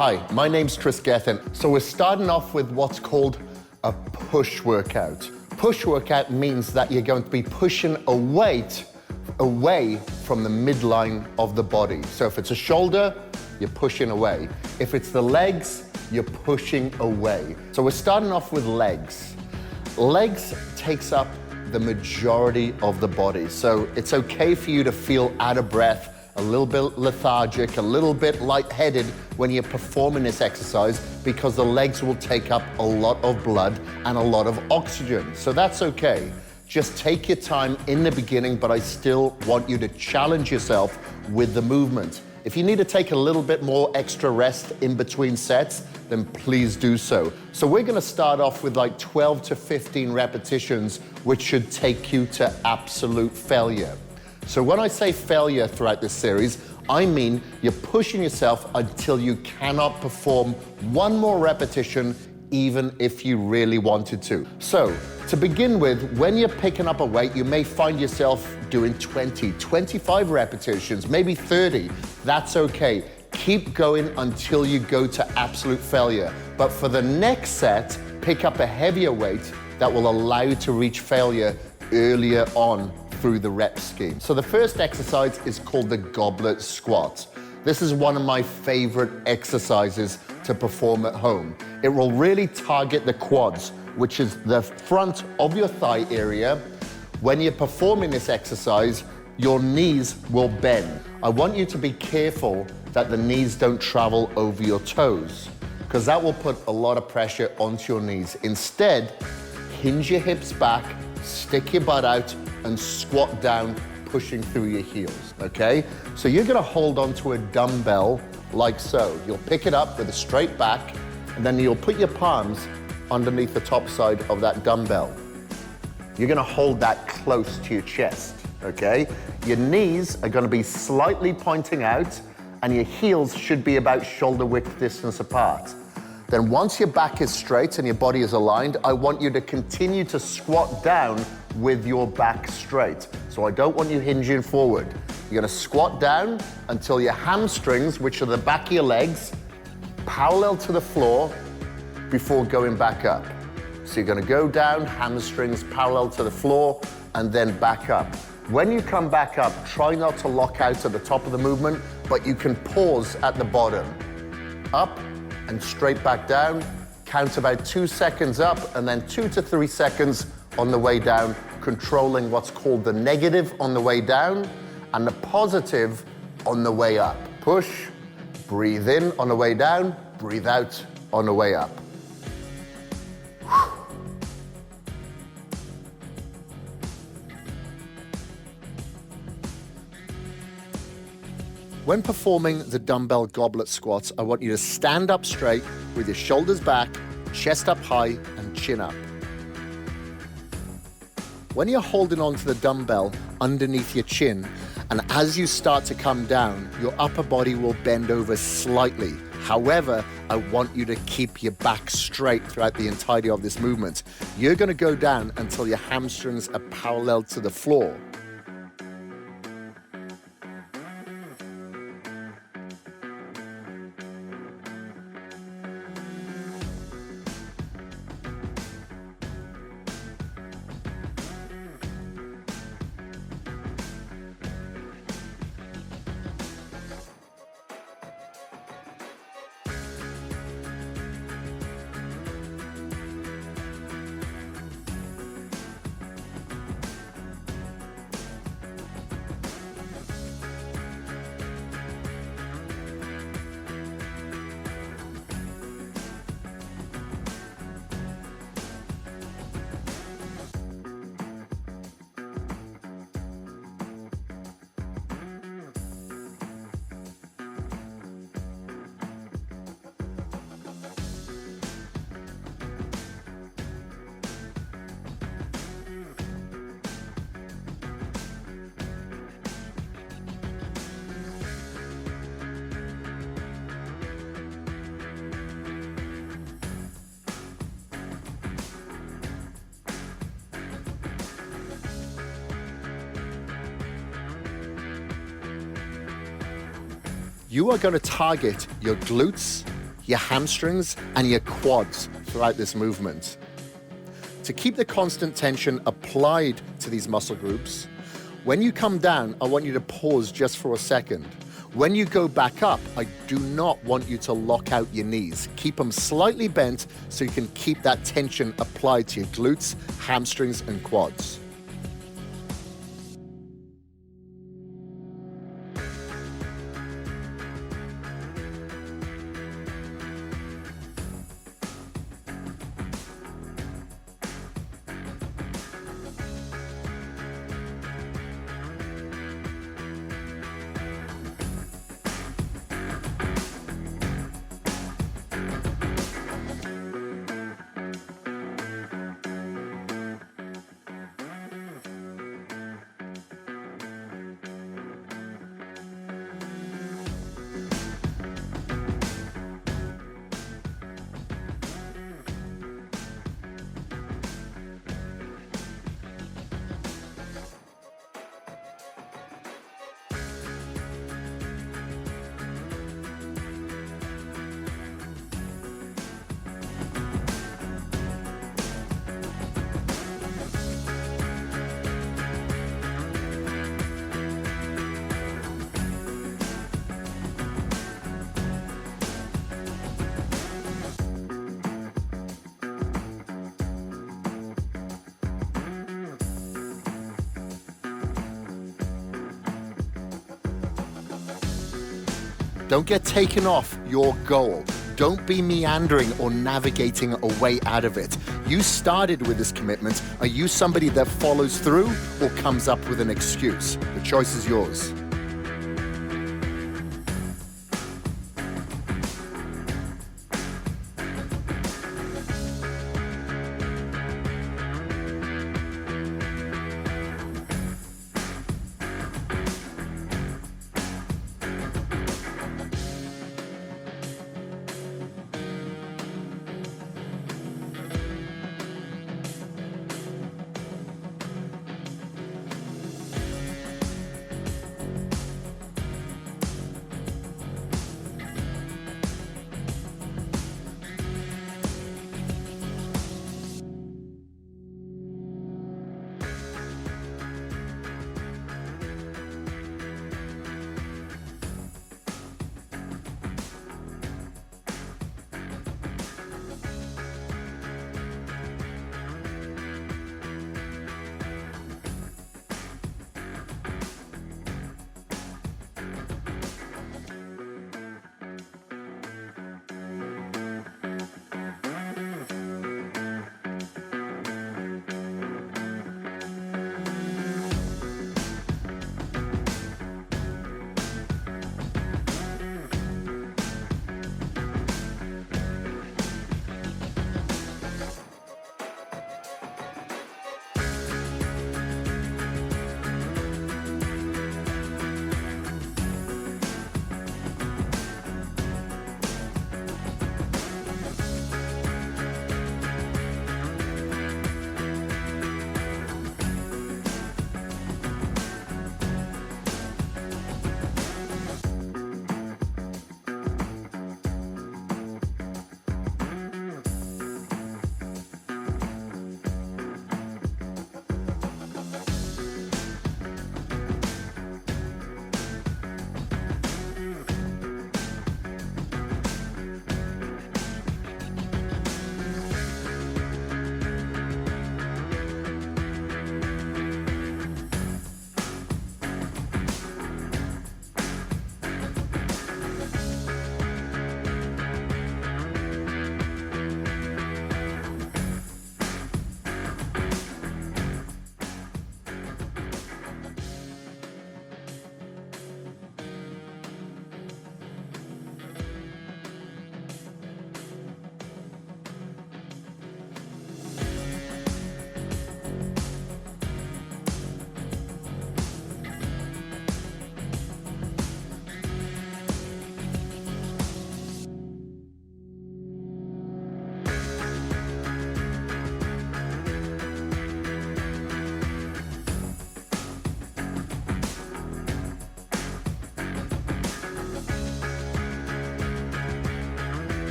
Hi, my name's Kris Gethin. So we're starting off with what's called a push workout. Push workout means that you're going to be pushing a weight away from the midline of the body. So if it's a shoulder, you're pushing away. If it's the legs, you're pushing away. So we're starting off with legs. Legs takes up the majority of the body. So it's okay for you to feel out of breath, a little bit lethargic, a little bit lightheaded when you're performing this exercise, because the legs will take up a lot of blood and a lot of oxygen. So that's okay. Just take your time in the beginning, but I still want you to challenge yourself with the movement. If you need to take a little bit more extra rest in between sets, then please do so. So we're gonna start off with like 12 to 15 repetitions, which should take you to absolute failure. So when I say failure throughout this series, I mean you're pushing yourself until you cannot perform one more repetition, even if you really wanted to. So to begin with, when you're picking up a weight, you may find yourself doing 20, 25 repetitions, maybe 30. That's okay. Keep going until you go to absolute failure. But for the next set, pick up a heavier weight that will allow you to reach failure earlier on through the rep scheme. So the first exercise is called the goblet squat. This is one of my favorite exercises to perform at home. It will really target the quads, which is the front of your thigh area. When you're performing this exercise, your knees will bend. I want you to be careful that the knees don't travel over your toes, because that will put a lot of pressure onto your knees. Instead, hinge your hips back, stick your butt out, and squat down, pushing through your heels, okay? So you're gonna hold onto a dumbbell like so. You'll pick it up with a straight back, and then you'll put your palms underneath the top side of that dumbbell. You're gonna hold that close to your chest, okay? Your knees are gonna be slightly pointing out, and your heels should be about shoulder width distance apart. Then once your back is straight and your body is aligned, I want you to continue to squat down with your back straight. So I don't want you hinging forward. You're gonna squat down until your hamstrings, which are the back of your legs, parallel to the floor before going back up. So you're gonna go down, hamstrings parallel to the floor, and then back up. When you come back up, try not to lock out at the top of the movement, but you can pause at the bottom. Up and straight back down. Count about 2 seconds up, and then 2 to 3 seconds on the way down, controlling what's called the negative on the way down and the positive on the way up. Push, breathe in on the way down, breathe out on the way up. When performing the dumbbell goblet squats, I want you to stand up straight with your shoulders back, chest up high, and chin up. When you're holding onto the dumbbell underneath your chin, and as you start to come down, your upper body will bend over slightly. However, I want you to keep your back straight throughout the entirety of this movement. You're gonna go down until your hamstrings are parallel to the floor. You are going to target your glutes your hamstrings, and your quads throughout this movement. To keep the constant tension applied to these muscle groups, when you come down, I want you to pause just for a second. When you go back up, I do not want you to lock out your knees. Keep them slightly bent so you can keep that tension applied to your glutes, hamstrings, and quads. Don't get taken off your goal. Don't be meandering or navigating a way out of it. You started with this commitment. Are you somebody that follows through or comes up with an excuse? The choice is yours.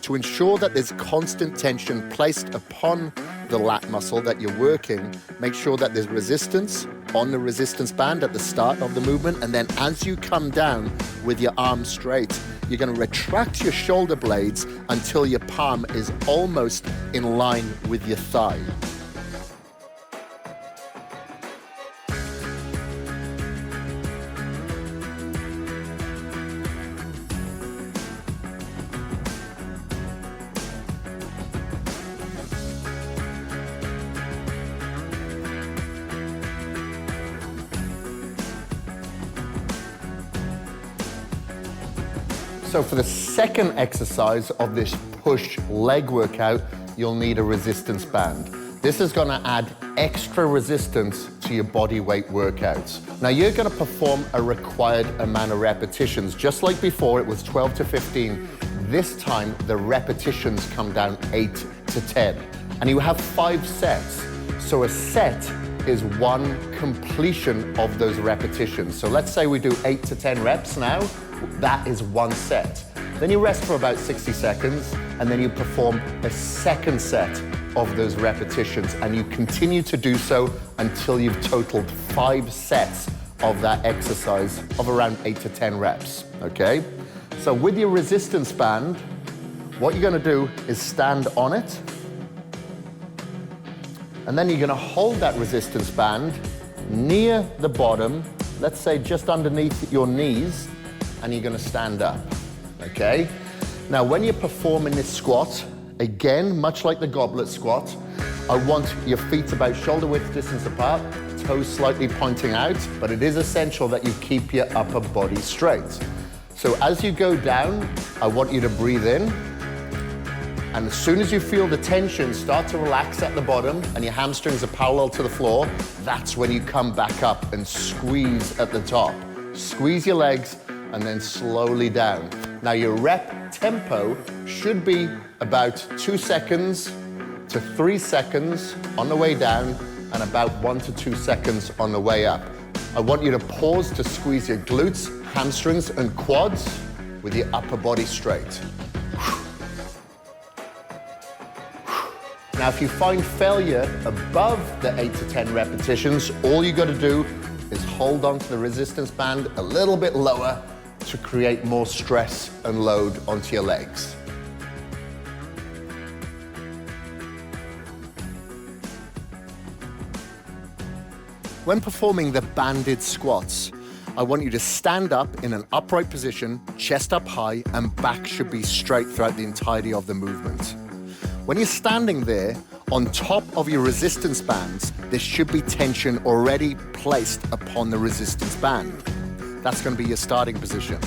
To ensure that there's constant tension placed upon the lat muscle that you're working, make sure that there's resistance on the resistance band at the start of the movement, and then as you come down with your arms straight, you're going to retract your shoulder blades until your palm is almost in line with your thigh. So for the second exercise of this push leg workout, you'll need a resistance band. This is going to add extra resistance to your body weight workouts. Now you're going to perform a required amount of repetitions. Just like before, it was 12 to 15. This time, the repetitions come down 8 to 10. And you have 5 sets. So a set is one completion of those repetitions. So let's say we do 8 to 10 reps now. That is one set. Then you rest for about 60 seconds, and then you perform a second set of those repetitions, and you continue to do so until you've totaled 5 sets of that exercise of around 8 to 10 reps, okay? So with your resistance band, what you're gonna do is stand on it, and then you're gonna hold that resistance band near the bottom, let's say just underneath your knees, and you're gonna stand up, okay? Now, when you're performing this squat, again, much like the goblet squat, I want your feet about shoulder width distance apart, toes slightly pointing out, but it is essential that you keep your upper body straight. So as you go down, I want you to breathe in, and as soon as you feel the tension start to relax at the bottom and your hamstrings are parallel to the floor, that's when you come back up and squeeze at the top. Squeeze your legs, and then slowly down. Now your rep tempo should be about 2 seconds to 3 seconds on the way down and about 1 to 2 seconds on the way up. I want you to pause to squeeze your glutes, hamstrings, and quads with your upper body straight. Now if you find failure above the 8 to 10 repetitions, all you got to do is hold on to the resistance band a little bit lower to create more stress and load onto your legs. When performing the banded squats, I want you to stand up in an upright position, chest up high, and back should be straight throughout the entirety of the movement. When you're standing there, on top of your resistance bands, there should be tension already placed upon the resistance band. That's going to be your starting position.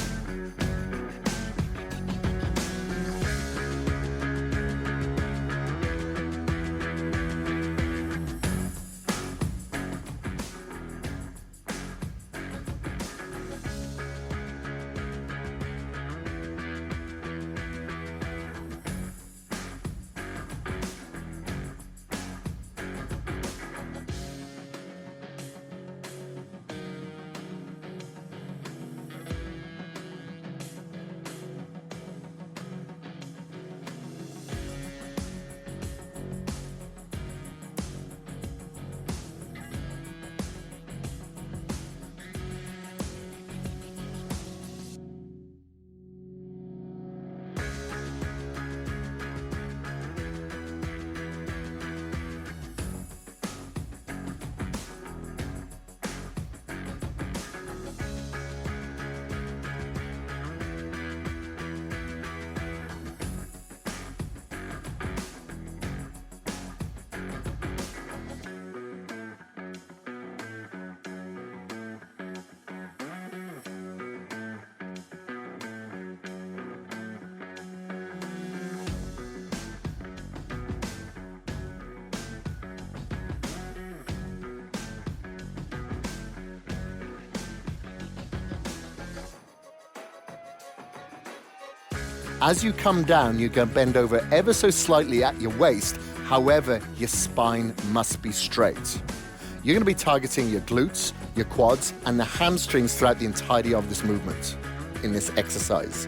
As you come down, you're going to bend over ever so slightly at your waist. However, your spine must be straight. You're going to be targeting your glutes, your quads, and the hamstrings throughout the entirety of this movement in this exercise.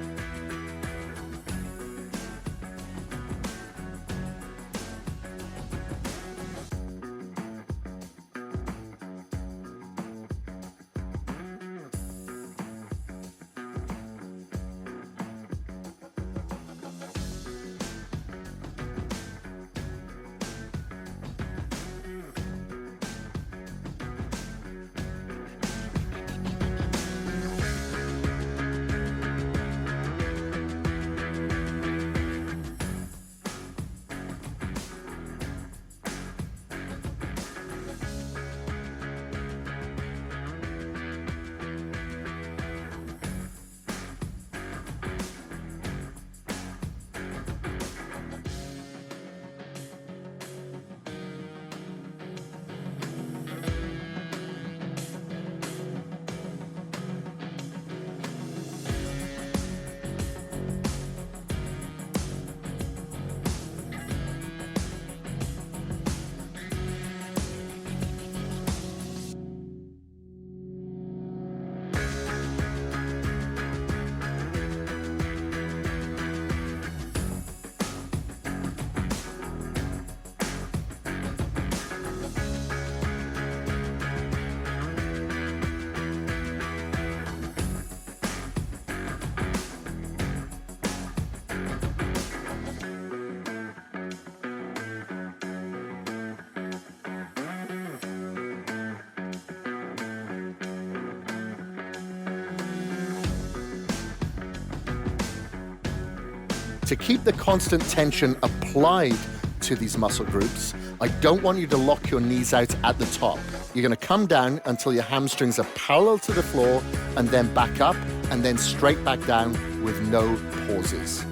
to keep the constant tension applied to these muscle groups, I don't want you to lock your knees out at the top. You're going to come down until your hamstrings are parallel to the floor, and then back up, and then straight back down with no pauses.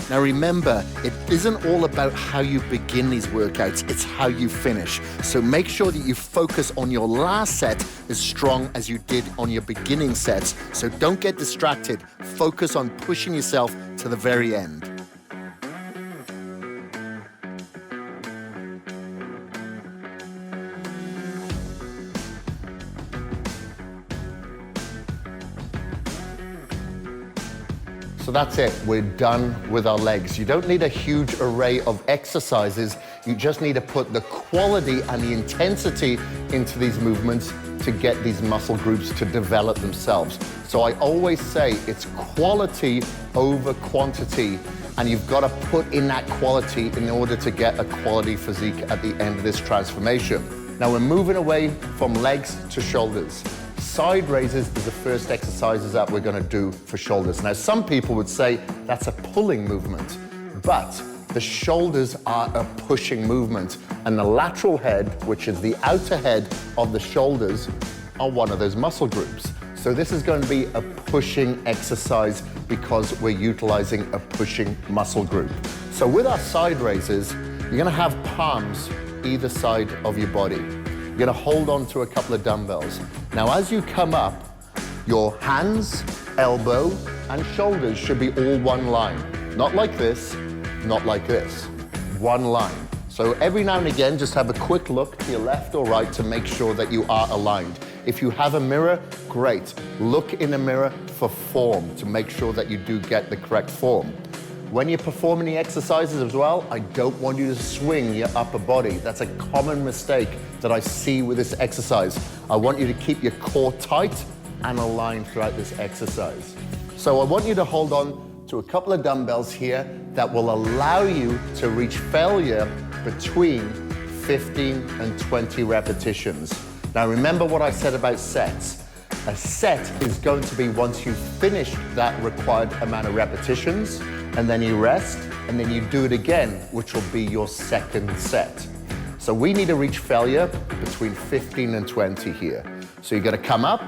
Now remember, it isn't all about how you begin these workouts, it's how you finish. So make sure that you focus on your last set as strong as you did on your beginning sets. So don't get distracted, focus on pushing yourself to the very end. So that's it, we're done with our legs. You don't need a huge array of exercises, you just need to put the quality and the intensity into these movements to get these muscle groups to develop themselves. So I always say it's quality over quantity, and you've got to put in that quality in order to get a quality physique at the end of this transformation. Now we're moving away from legs to shoulders. Side raises is the first exercises that we're going to do for shoulders. Now some people would say that's a pulling movement, but The shoulders are a pushing movement, and the lateral head, which is the outer head of the shoulders, are one of those muscle groups. So this is going to be a pushing exercise because we're utilizing a pushing muscle group. So with our side raises, you're going to have palms either side of your body. You're going to hold on to a couple of dumbbells. Now as you come up, your hands, elbow, and shoulders should be all one line. Not like this, not like this. One line. So every now and again, just have a quick look to your left or right to make sure that you are aligned. If you have a mirror, great. Look in the mirror for form to make sure that you do get the correct form. When you're performing the exercises as well, I don't want you to swing your upper body. That's a common mistake that I see with this exercise. I want you to keep your core tight and aligned throughout this exercise. So I want you to hold on to a couple of dumbbells here that will allow you to reach failure between 15 and 20 repetitions. Now remember what I said about sets. A set is going to be once you finish that required amount of repetitions, and then you rest, and then you do it again, which will be your second set. So we need to reach failure between 15 and 20 here. So you're gonna come up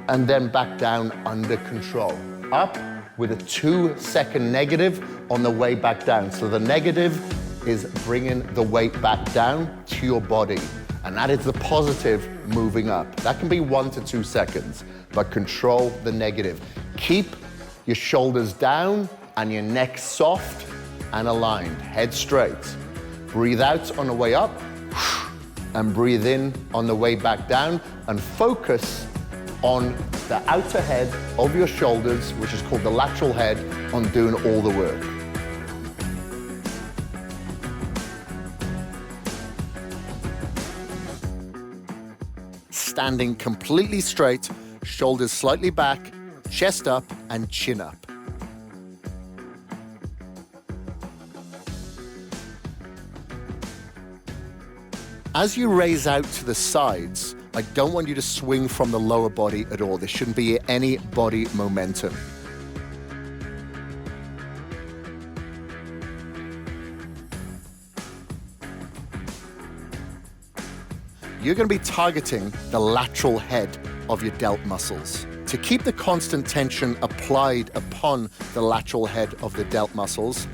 and then back down under control. Up with a 2-second negative on the way back down. So the negative is bringing the weight back down to your body. And that is the positive moving up. That can be 1 to 2 seconds, but control the negative. Keep your shoulders down and your neck soft and aligned. Head straight. Breathe out on the way up and breathe in on the way back down, and focus on the outer head of your shoulders, which is called the lateral head, on doing all the work. Standing completely straight, shoulders slightly back, chest up and chin up. As you raise out to the sides, I don't want you to swing from the lower body at all. There shouldn't be any body momentum. You're going to be targeting the lateral head of your delt muscles. To keep the constant tension applied upon the lateral head of the delt muscles,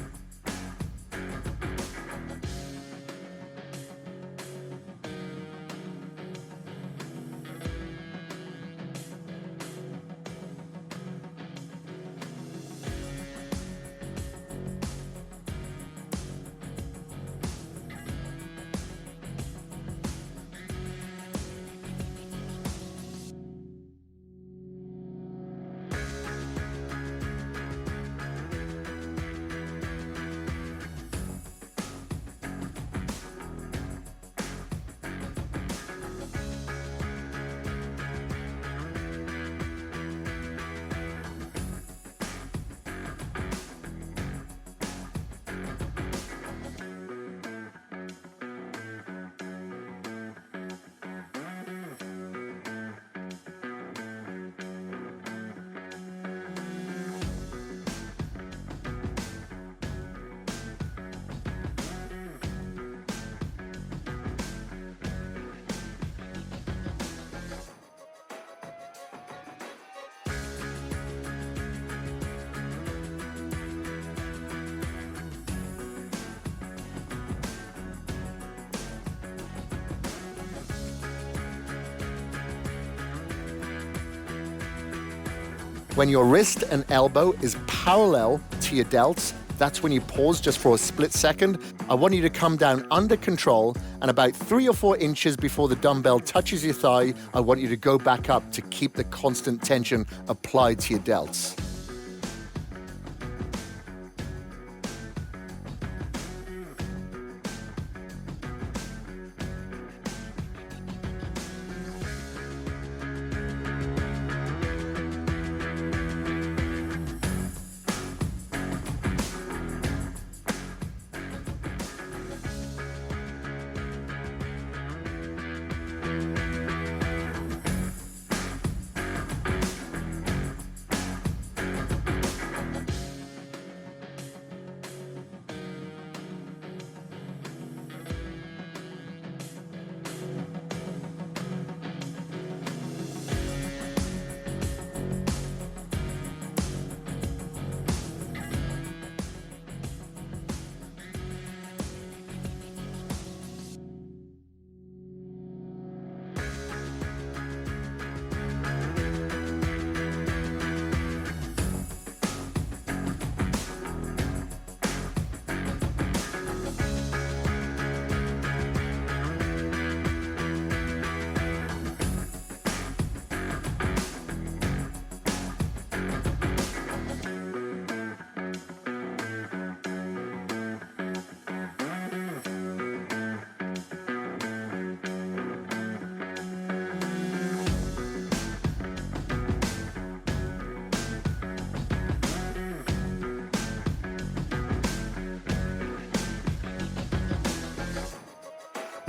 when your wrist and elbow is parallel to your delts, that's when you pause just for a split second. I want you to come down under control, and about 3 or 4 inches before the dumbbell touches your thigh, I want you to go back up to keep the constant tension applied to your delts.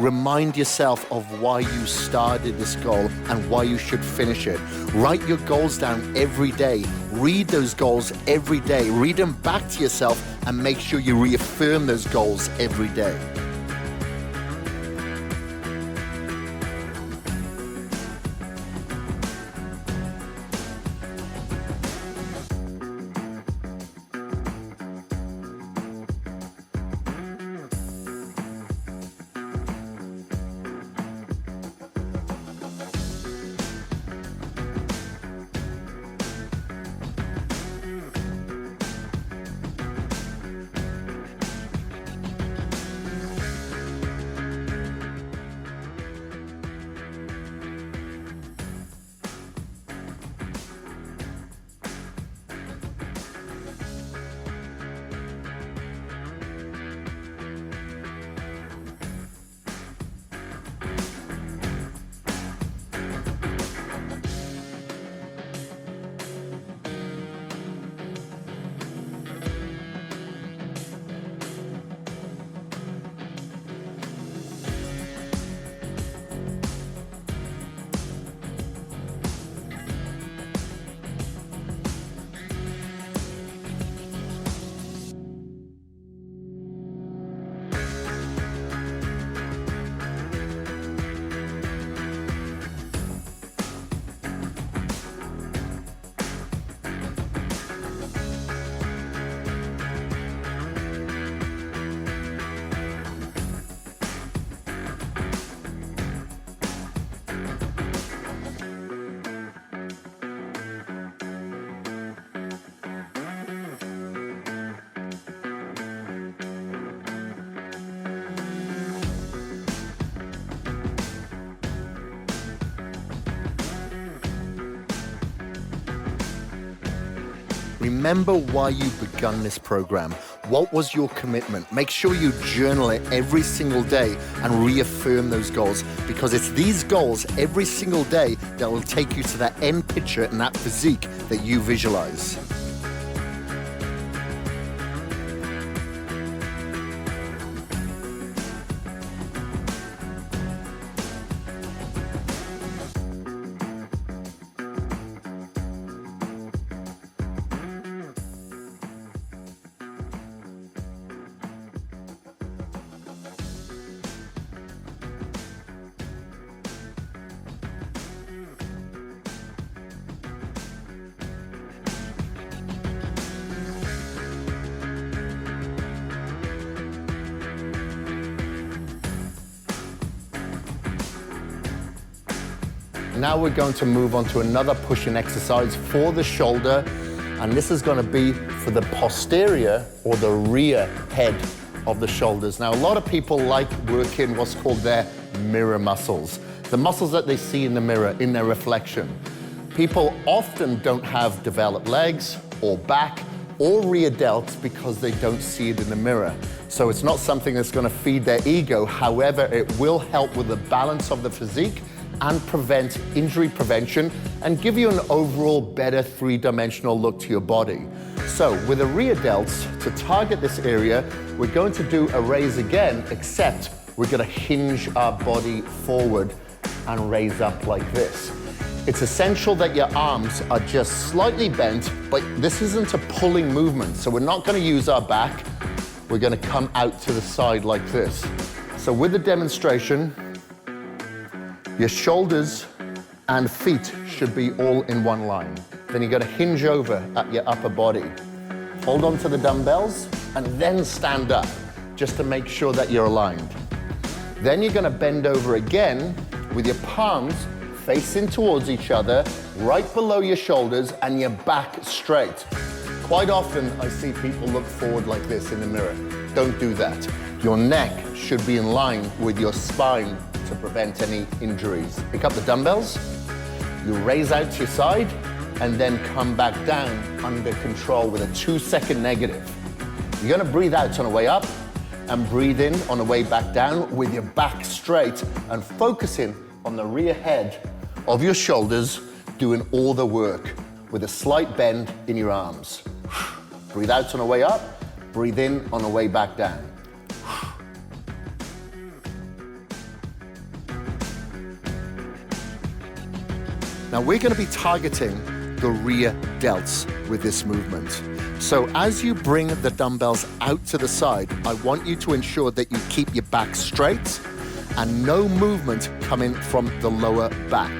Remind yourself of why you started this goal and why you should finish it. Write your goals down every day. Read those goals every day. Read them back to yourself and make sure you reaffirm those goals every day. Remember why you begun this program. What was your commitment? Make sure you journal it every single day and reaffirm those goals, because it's these goals every single day that will take you to that end picture and that physique that you visualize. Now we're going to move on to another pushing exercise for the shoulder, and this is going to be for the posterior or the rear head of the shoulders. Now, a lot of people like working what's called their mirror muscles, the muscles that they see in the mirror, in their reflection. People often don't have developed legs or back or rear delts because they don't see it in the mirror. So it's not something that's going to feed their ego. However, it will help with the balance of the physique and prevent injury prevention and give you an overall better three-dimensional look to your body. So with the rear delts, to target this area, we're going to do a raise again, except we're going to hinge our body forward and raise up like this. It's essential that your arms are just slightly bent, but this isn't a pulling movement. So we're not going to use our back. We're going to come out to the side like this. So with the demonstration, your shoulders and feet should be all in one line. Then you're going to hinge over at your upper body. Hold on to the dumbbells and then stand up just to make sure that you're aligned. Then you're going to bend over again with your palms facing towards each other, right below your shoulders and your back straight. Quite often I see people look forward like this in the mirror. Don't do that. Your neck should be in line with your spine to prevent any injuries. Pick up the dumbbells, you raise out to your side, and then come back down under control with a 2-second negative. You're gonna breathe out on the way up and breathe in on the way back down with your back straight and focusing on the rear head of your shoulders, doing all the work with a slight bend in your arms. Breathe out on the way up, breathe in on the way back down. Now we're going to be targeting the rear delts with this movement. So as you bring the dumbbells out to the side, I want you to ensure that you keep your back straight and no movement coming from the lower back.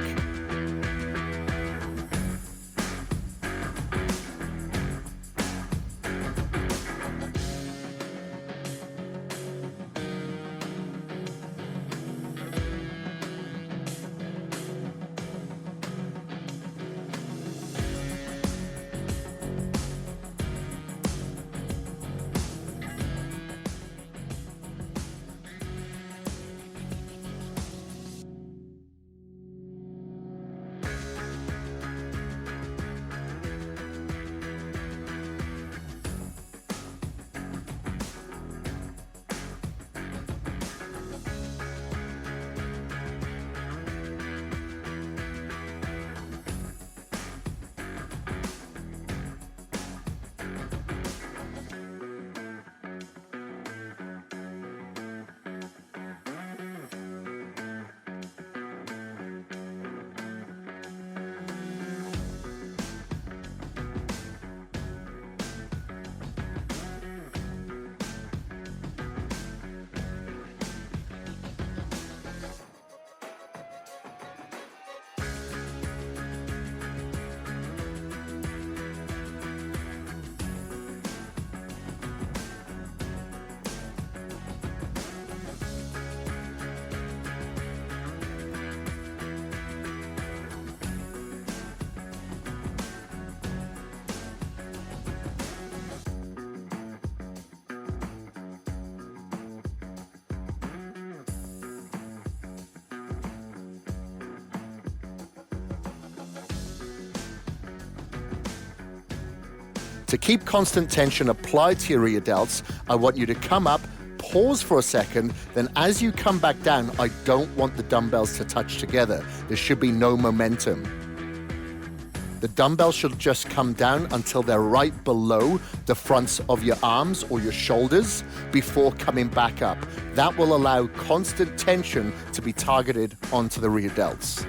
To keep constant tension applied to your rear delts, I want you to come up, pause for a second, then as you come back down, I don't want the dumbbells to touch together. There should be no momentum. The dumbbells should just come down until they're right below the fronts of your arms or your shoulders before coming back up. That will allow constant tension to be targeted onto the rear delts.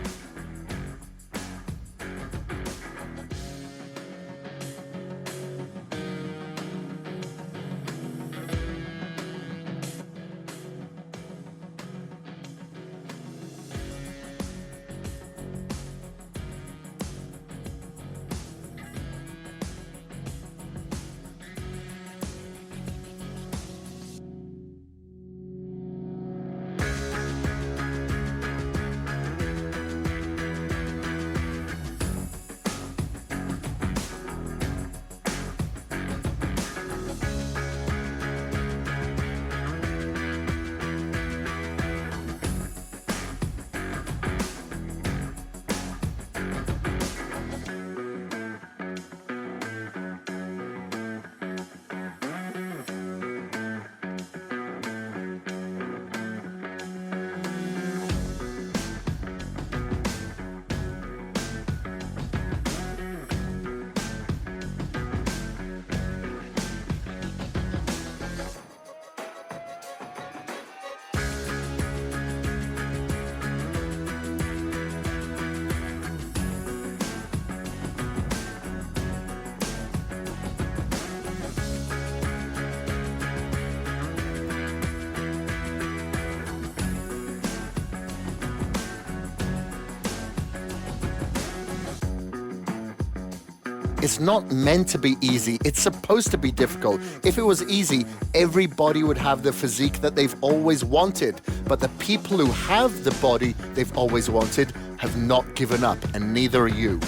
It's not meant to be easy. It's supposed to be difficult. If it was easy, everybody would have the physique that they've always wanted. But the people who have the body they've always wanted have not given up, and neither are you.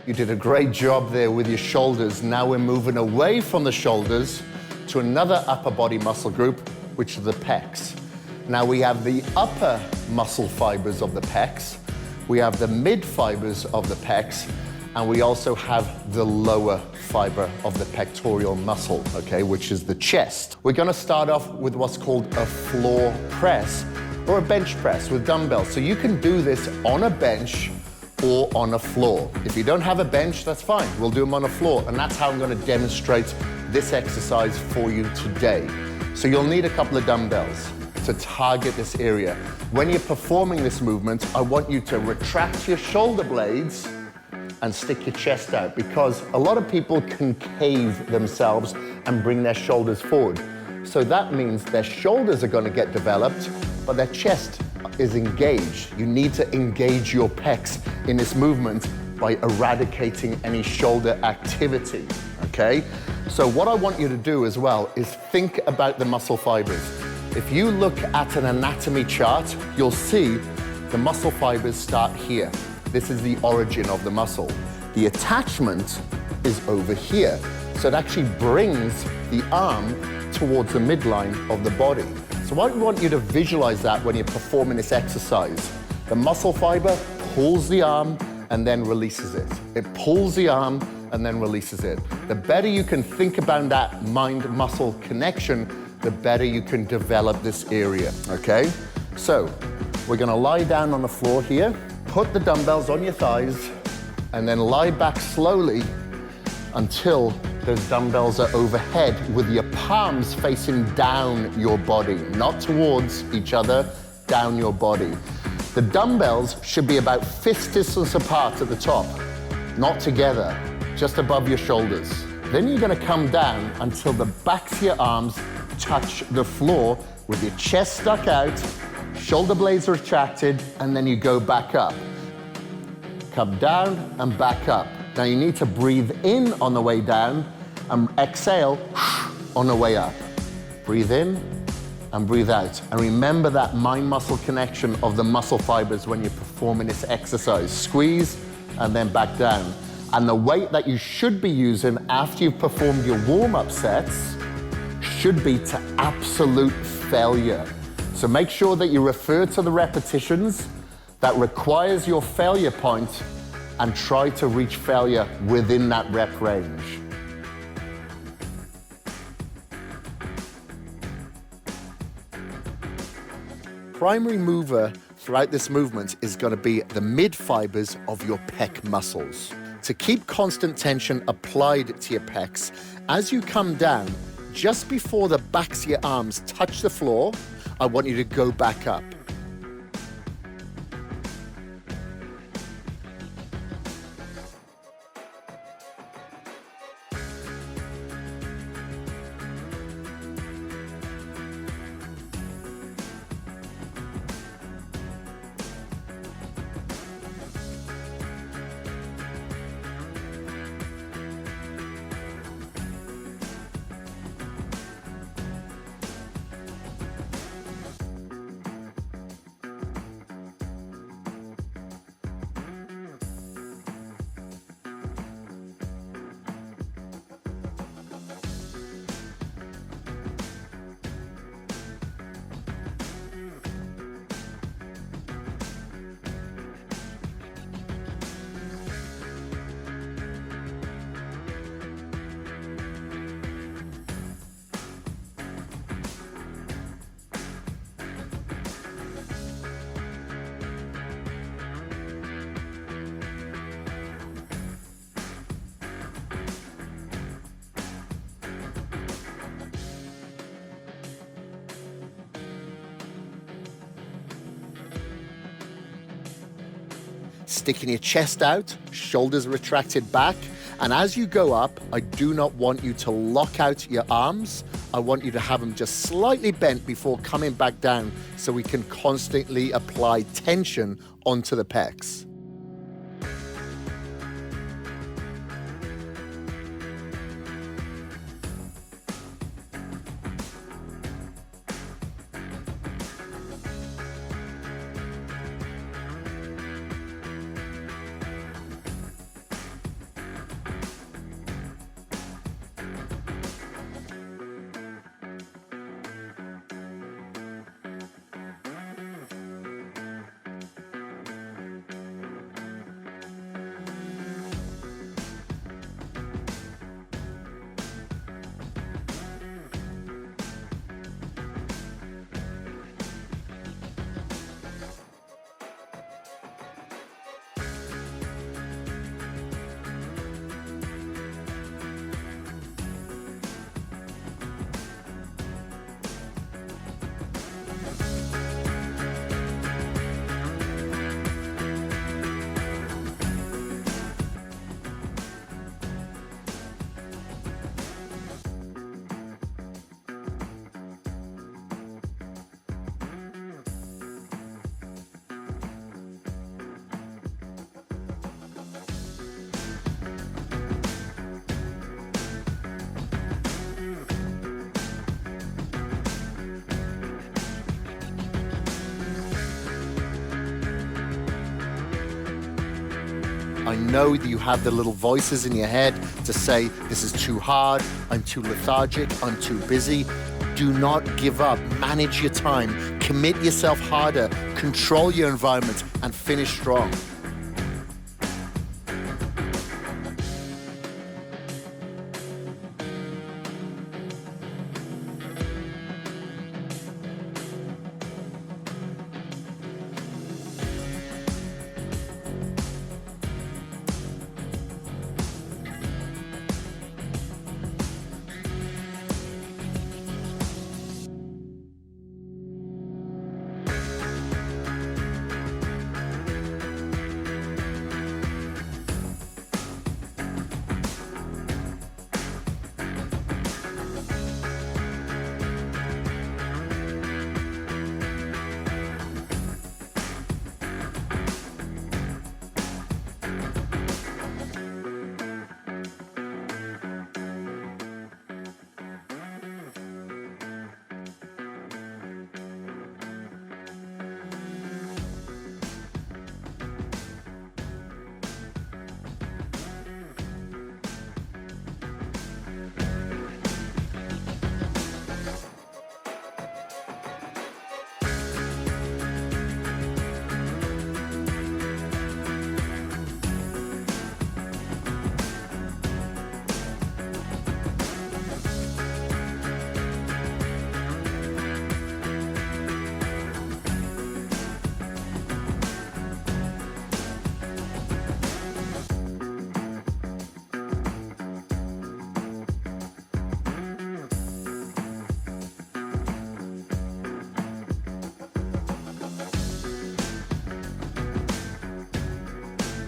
You did a great job there with your shoulders. Now we're moving away from the shoulders to another upper body muscle group, which are the pecs. Now we have the upper muscle fibers of the pecs, we have the mid fibers of the pecs, and we also have the lower fiber of the pectoral muscle, okay, which is the chest. We're gonna start off with what's called a floor press or a bench press with dumbbells. So you can do this on a bench or on a floor. If you don't have a bench, that's fine. We'll do them on a floor, and that's how I'm gonna demonstrate this exercise for you today. So you'll need a couple of dumbbells to target this area. When you're performing this movement, I want you to retract your shoulder blades and stick your chest out, because a lot of people concave themselves and bring their shoulders forward. So that means their shoulders are gonna get developed, but their chest is engaged. You need to engage your pecs in this movement by eradicating any shoulder activity, okay? So what I want you to do as well is think about the muscle fibers. If you look at an anatomy chart, you'll see the muscle fibers start here. This is the origin of the muscle. The attachment is over here. So it actually brings the arm towards the midline of the body. So I want you to visualize that when you're performing this exercise. The muscle fiber pulls the arm and then releases it. It pulls the arm and then releases it. The better you can think about that mind-muscle connection, the better you can develop this area, okay? So we're gonna lie down on the floor here, put the dumbbells on your thighs, and then lie back slowly until those dumbbells are overhead with your palms facing down your body, not towards each other, down your body. The dumbbells should be about fist distance apart at the top, not together, just above your shoulders. Then you're gonna come down until the backs of your arms touch the floor with your chest stuck out, shoulder blades retracted, and then you go back up. Come down and back up. Now you need to breathe in on the way down and exhale on the way up. Breathe in and breathe out. And remember that mind-muscle connection of the muscle fibers when you're performing this exercise. Squeeze and then back down. And the weight that you should be using after you've performed your warm-up sets should be to absolute failure. So make sure that you refer to the repetitions that requires your failure point and try to reach failure within that rep range. Primary mover throughout this movement is going to be the mid fibers of your pec muscles. To keep constant tension applied to your pecs, as you come down, just before the backs of your arms touch the floor, I want you to go back up. Sticking your chest out, shoulders retracted back. And as you go up, I do not want you to lock out your arms. I want you to have them just slightly bent before coming back down so we can constantly apply tension onto the pecs. I know that you have the little voices in your head to say, this is too hard, I'm too lethargic, I'm too busy. Do not give up. Manage your time. Commit yourself harder. Control your environment and finish strong.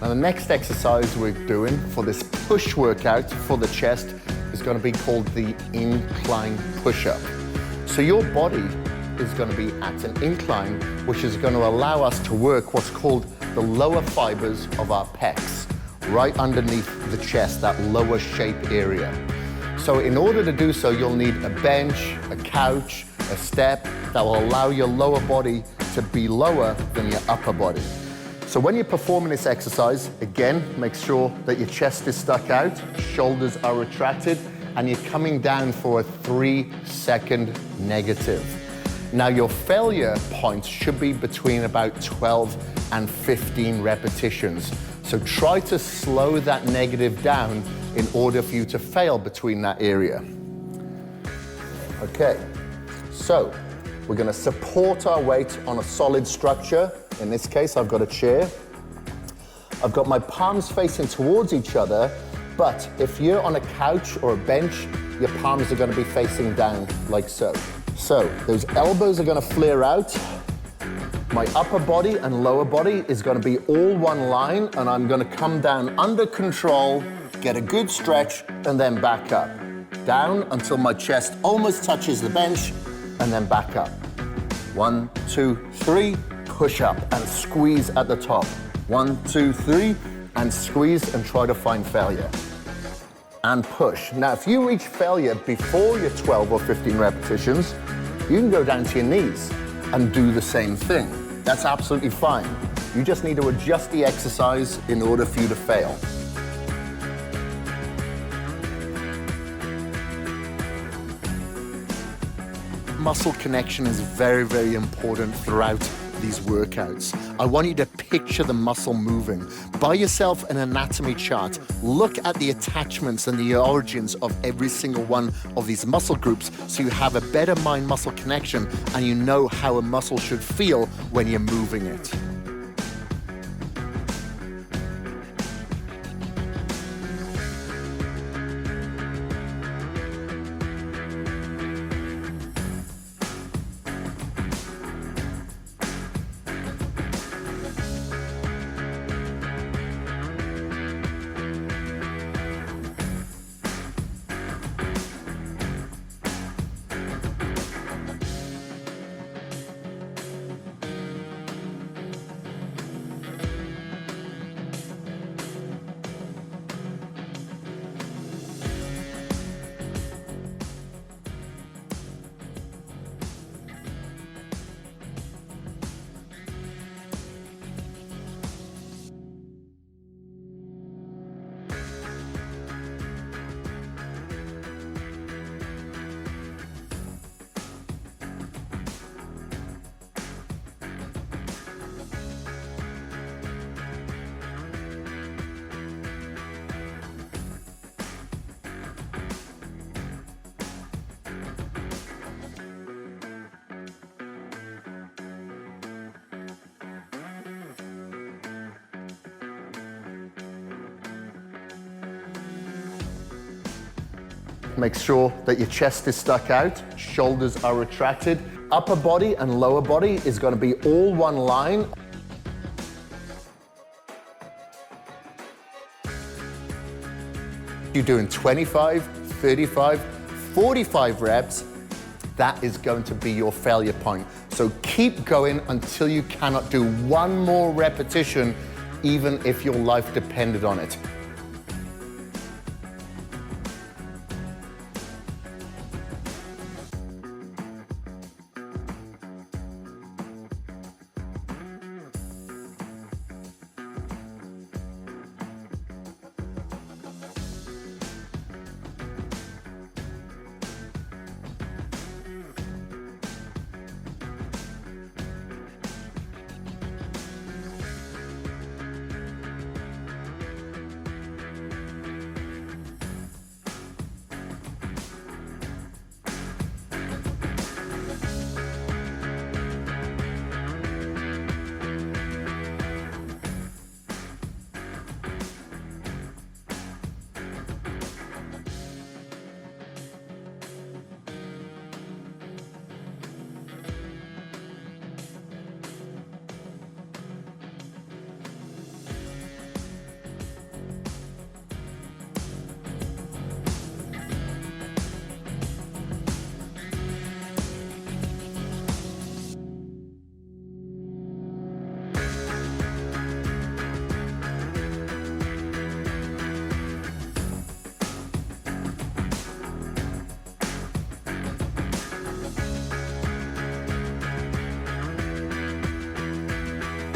Now the next exercise we're doing for this push workout for the chest is going to be called the incline push-up. So your body is going to be at an incline, which is going to allow us to work what's called the lower fibers of our pecs, right underneath the chest, that lower shape area. So in order to do so, you'll need a bench, a couch, a step that will allow your lower body to be lower than your upper body. So when you're performing this exercise, again, make sure that your chest is stuck out, shoulders are retracted, and you're coming down for a 3-second negative. Now your failure points should be between about 12 and 15 repetitions. So try to slow that negative down in order for you to fail between that area. Okay, so we're going to support our weight on a solid structure. In this case, I've got a chair. I've got my palms facing towards each other, but if you're on a couch or a bench, your palms are going to be facing down like so. So those elbows are going to flare out. My upper body and lower body is going to be all one line, and I'm going to come down under control, get a good stretch, and then back up. Down until my chest almost touches the bench, and then back up. 1, 2, 3. Push up and squeeze at the top. 1, 2, 3, and squeeze and try to find failure. And push. Now, if you reach failure before your 12 or 15 repetitions, you can go down to your knees and do the same thing. That's absolutely fine. You just need to adjust the exercise in order for you to fail. Muscle connection is very, very important throughout these workouts. I want you to picture the muscle moving. Buy yourself an anatomy chart. Look at the attachments and the origins of every single one of these muscle groups so you have a better mind-muscle connection and you know how a muscle should feel when you're moving it. make sure that your chest is stuck out, shoulders are retracted. Upper body and lower body is going to be all one line. You're doing 25, 35, 45 reps. That is going to be your failure point. So keep going until you cannot do one more repetition, even if your life depended on it.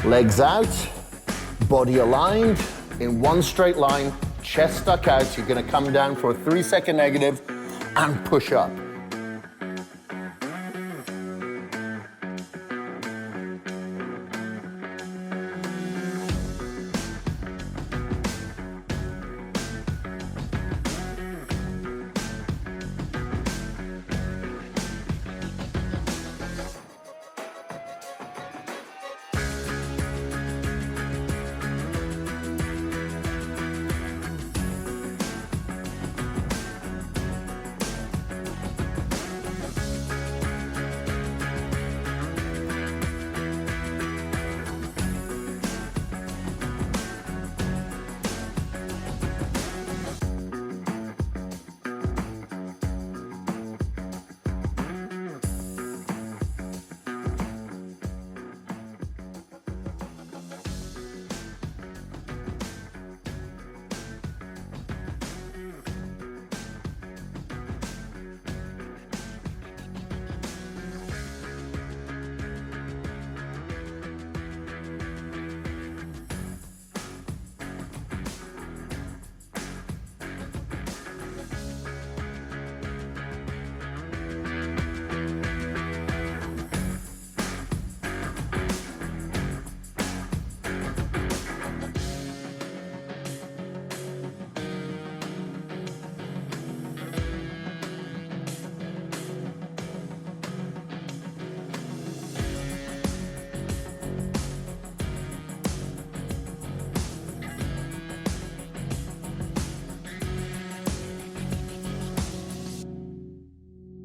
Legs out, body aligned, in one straight line, chest stuck out. You're going to come down for a 3-second negative and push up.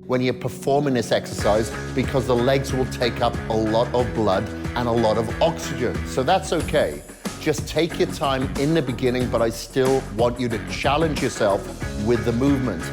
When you're performing this exercise, because the legs will take up a lot of blood and a lot of oxygen. So that's okay. Just take your time in the beginning, but I still want you to challenge yourself with the movement.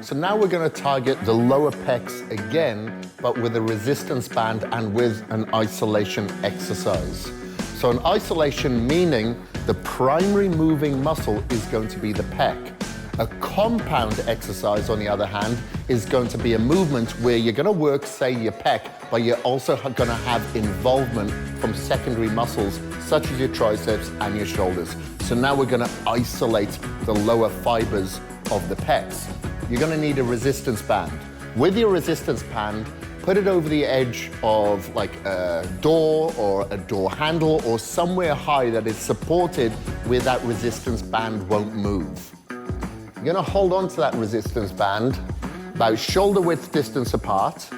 So now we're going to target the lower pecs again, but with a resistance band and with an isolation exercise. So an isolation meaning the primary moving muscle is going to be the pec. A compound exercise, on the other hand, is going to be a movement where you're going to work, say, your pec, but you're also going to have involvement from secondary muscles, such as your triceps and your shoulders. So now we're going to isolate the lower fibers of the pecs. You're going to need a resistance band. With your resistance band, put it over the edge of like a door or a door handle or somewhere high that is supported where that resistance band won't move. You're going to hold on to that resistance band about shoulder width distance apart.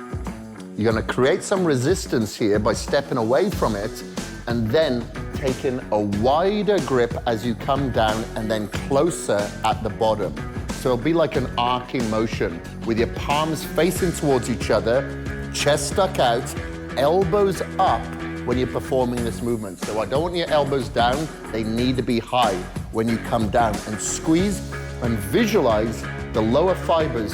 You're gonna create some resistance here by stepping away from it and then taking a wider grip as you come down and then closer at the bottom. So it'll be like an arcing motion with your palms facing towards each other, chest stuck out, elbows up when you're performing this movement. So I don't want your elbows down, they need to be high when you come down, and squeeze and visualize the lower fibers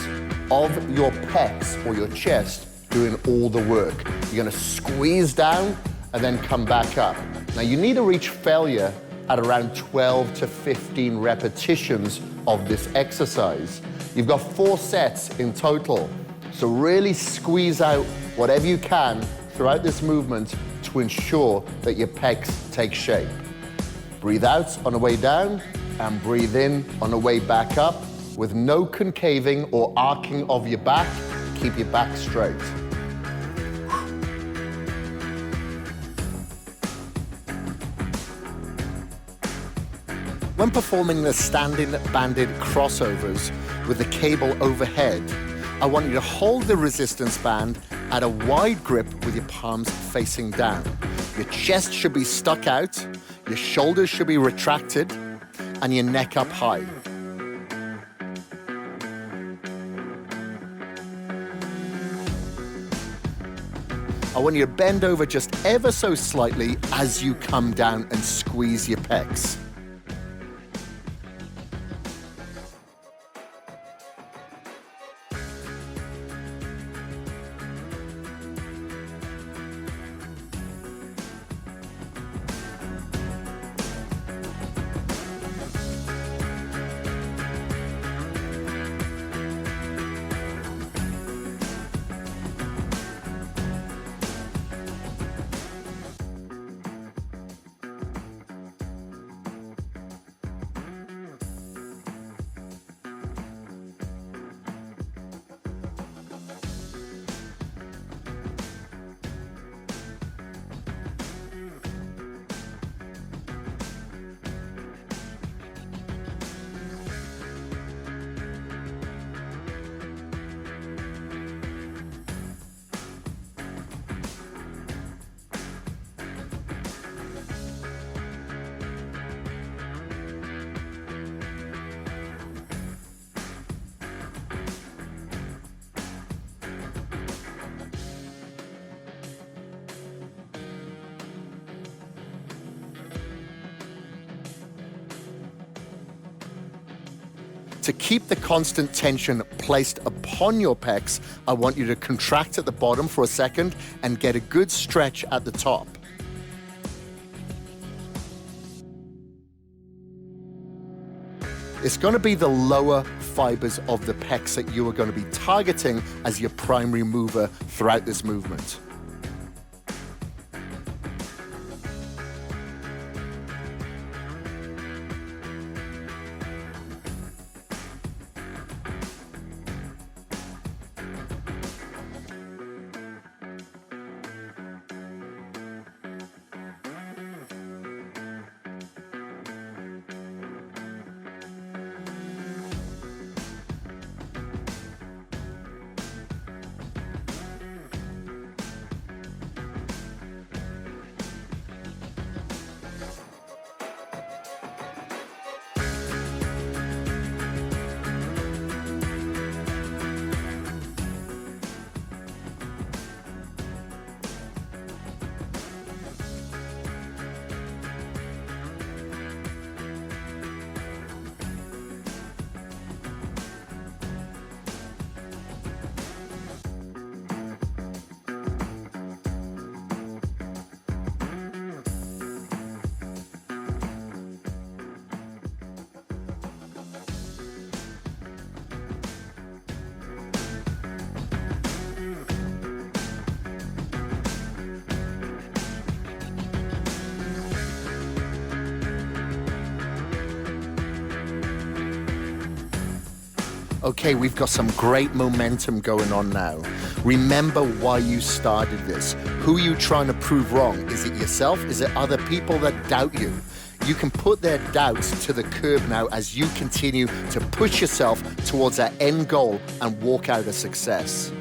of your pecs or your chest doing all the work. You're gonna squeeze down and then come back up. Now you need to reach failure at around 12 to 15 repetitions of this exercise. You've got 4 sets in total. So really squeeze out whatever you can throughout this movement to ensure that your pecs take shape. Breathe out on the way down and breathe in on the way back up with no concaving or arcing of your back. Keep your back straight. When performing the standing banded crossovers with the cable overhead, I want you to hold the resistance band at a wide grip with your palms facing down. Your chest should be stuck out, your shoulders should be retracted, and your neck up high. I want you to bend over just ever so slightly as you come down and squeeze your pecs. To keep the constant tension placed upon your pecs, I want you to contract at the bottom for a second and get a good stretch at the top. It's going to be the lower fibers of the pecs that you are going to be targeting as your primary mover throughout this movement. Okay, we've got some great momentum going on now. Remember why you started this. Who are you trying to prove wrong? Is it yourself? Is it other people that doubt you? You can put their doubts to the curb now as you continue to push yourself towards that end goal and walk out a success.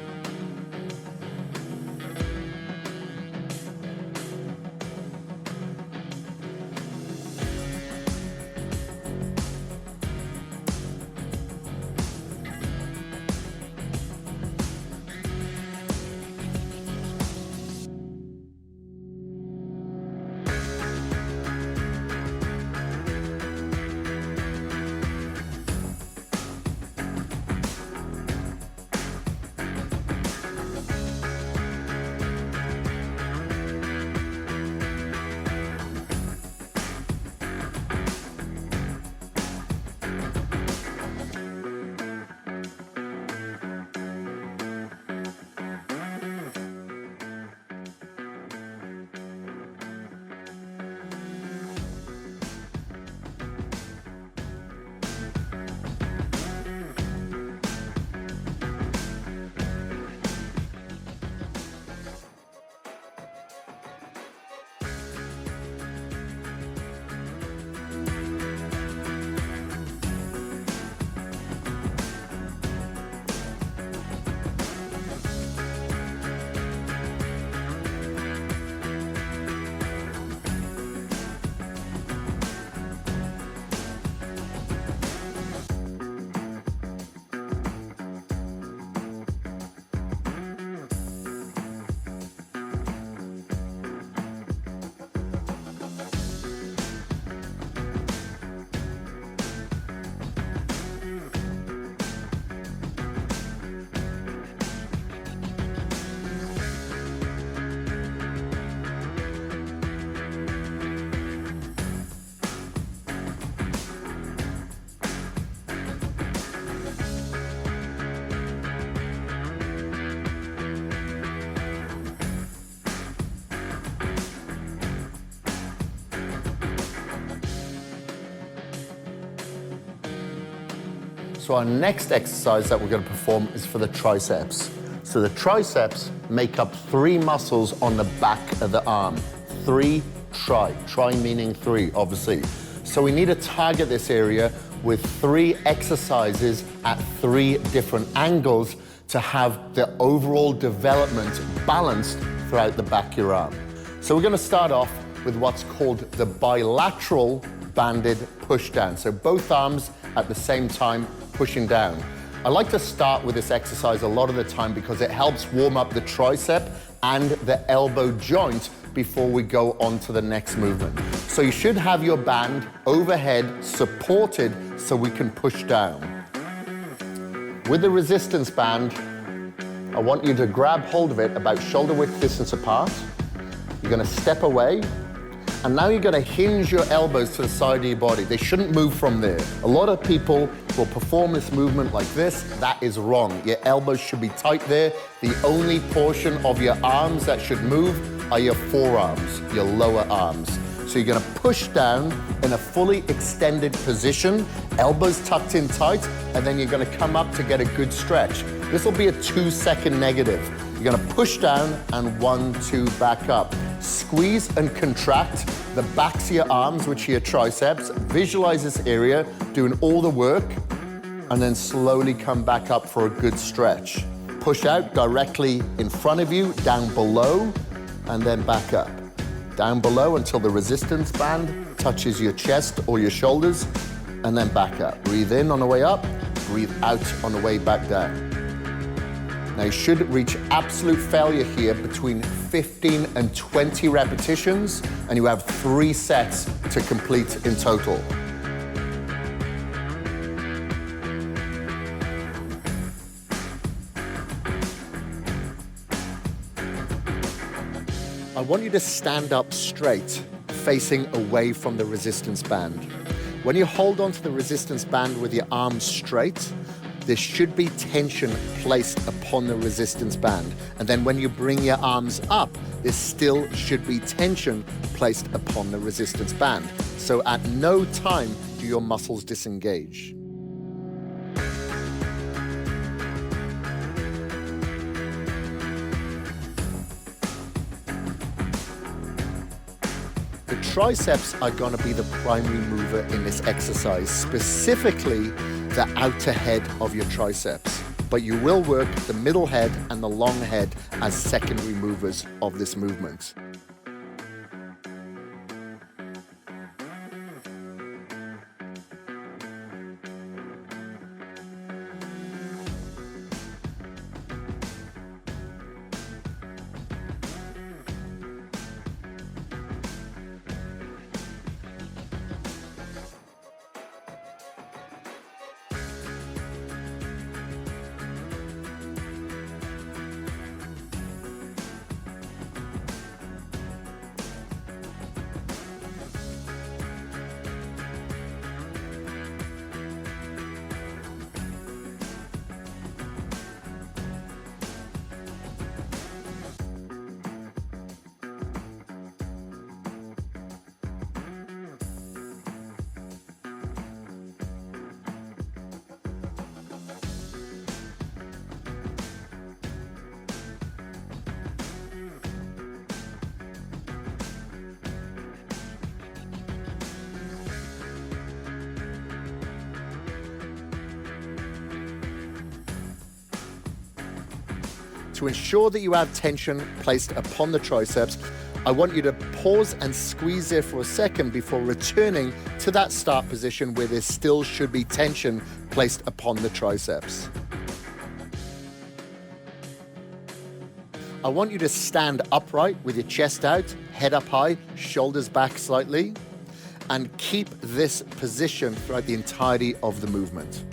So our next exercise that we're going to perform is for the triceps. So the triceps make up 3 muscles on the back of the arm. 3 tri meaning 3, obviously. So we need to target this area with 3 exercises at 3 different angles to have the overall development balanced throughout the back of your arm. So we're going to start off with what's called the bilateral banded push down. So both arms at the same time pushing down. I like to start with this exercise a lot of the time because it helps warm up the tricep and the elbow joint before we go on to the next movement. So you should have your band overhead supported so we can push down. With the resistance band, I want you to grab hold of it about shoulder width distance apart. You're going to step away. And now you're going to hinge your elbows to the side of your body. They shouldn't move from there. A lot of people will perform this movement like this. That is wrong. Your elbows should be tight there. The only portion of your arms that should move are your forearms, your lower arms. So you're going to push down in a fully extended position, elbows tucked in tight, and then you're going to come up to get a good stretch. This will be a 2-second negative. You're going to push down and 1, 2, back up. Squeeze and contract the backs of your arms, which are your triceps. Visualize this area, doing all the work, and then slowly come back up for a good stretch. Push out directly in front of you, down below, and then back up. Down below until the resistance band touches your chest or your shoulders, and then back up. Breathe in on the way up, breathe out on the way back down. Now you should reach absolute failure here between 15 and 20 repetitions, and you have 3 sets to complete in total. I want you to stand up straight, facing away from the resistance band. When you hold onto the resistance band with your arms straight, there should be tension placed upon the resistance band. And then when you bring your arms up, there still should be tension placed upon the resistance band. So at no time do your muscles disengage. The triceps are going to be the primary mover in this exercise, specifically the outer head of your triceps. But you will work the middle head and the long head as secondary movers of this movement. To ensure that you have tension placed upon the triceps, I want you to pause and squeeze there for a second before returning to that start position where there still should be tension placed upon the triceps. I want you to stand upright with your chest out, head up high, shoulders back slightly, and keep this position throughout the entirety of the movement.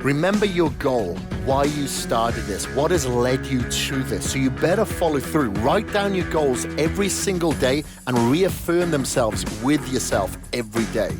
Remember your goal, why you started this, what has led you to this. So you better follow through. Write down your goals every single day and reaffirm themselves with yourself every day.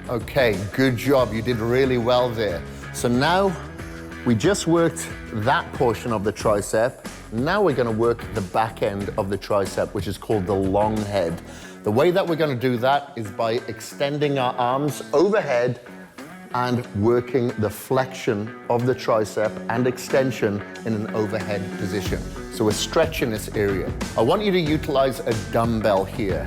Okay, good job. You did really well there. So now we just worked that portion of the tricep. Now we're going to work the back end of the tricep, which is called the long head. The way that we're going to do that is by extending our arms overhead and working the flexion of the tricep and extension in an overhead position. So we're stretching this area. I want you to utilize a dumbbell here.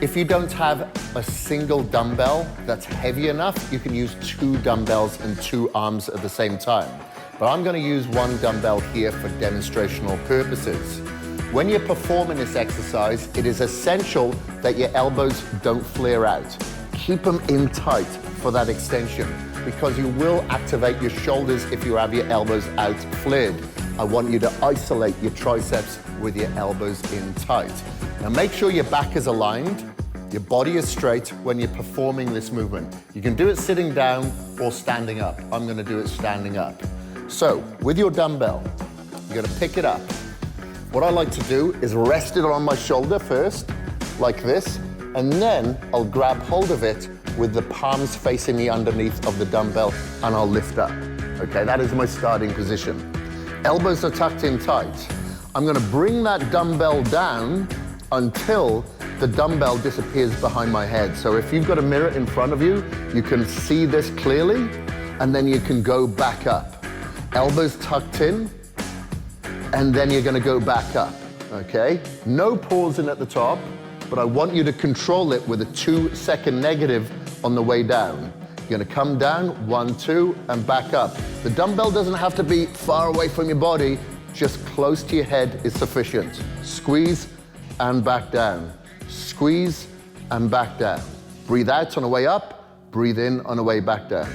If you don't have a single dumbbell that's heavy enough, you can use 2 dumbbells and 2 arms at the same time. But I'm going to use 1 dumbbell here for demonstrational purposes. When you're performing this exercise, it is essential that your elbows don't flare out. Keep them in tight for that extension because you will activate your shoulders if you have your elbows out flared. I want you to isolate your triceps with your elbows in tight. Now make sure your back is aligned, your body is straight when you're performing this movement. You can do it sitting down or standing up. I'm gonna do it standing up. So with your dumbbell, you're gonna pick it up. What I like to do is rest it on my shoulder first, like this, and then I'll grab hold of it with the palms facing me underneath of the dumbbell and I'll lift up. Okay, that is my starting position. Elbows are tucked in tight. I'm gonna bring that dumbbell down until the dumbbell disappears behind my head. So if you've got a mirror in front of you, you can see this clearly, and then you can go back up. Elbows tucked in, and then you're gonna go back up, okay? No pausing at the top, but I want you to control it with a 2-second negative on the way down. You're gonna come down, 1, 2, and back up. The dumbbell doesn't have to be far away from your body, just close to your head is sufficient. Squeeze and back down. Squeeze and back down. Breathe out on the way up, breathe in on the way back down.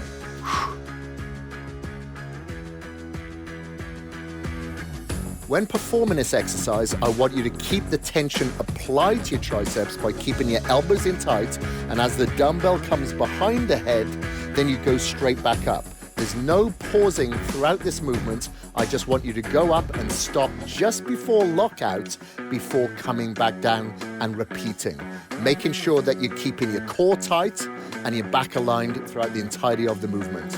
When performing this exercise, I want you to keep the tension applied to your triceps by keeping your elbows in tight, and as the dumbbell comes behind the head, then you go straight back up. There's no pausing throughout this movement. I just want you to go up and stop just before lockout, before coming back down and repeating. Making sure that you're keeping your core tight and your back aligned throughout the entirety of the movement.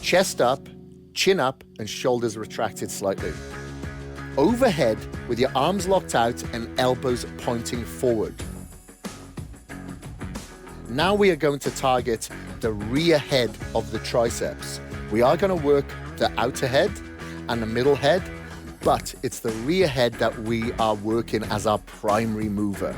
Chest up, chin up, and shoulders retracted slightly. Overhead with your arms locked out and elbows pointing forward. Now we are going to target the rear head of the triceps. We are going to work the outer head and the middle head, but it's the rear head that we are working as our primary mover.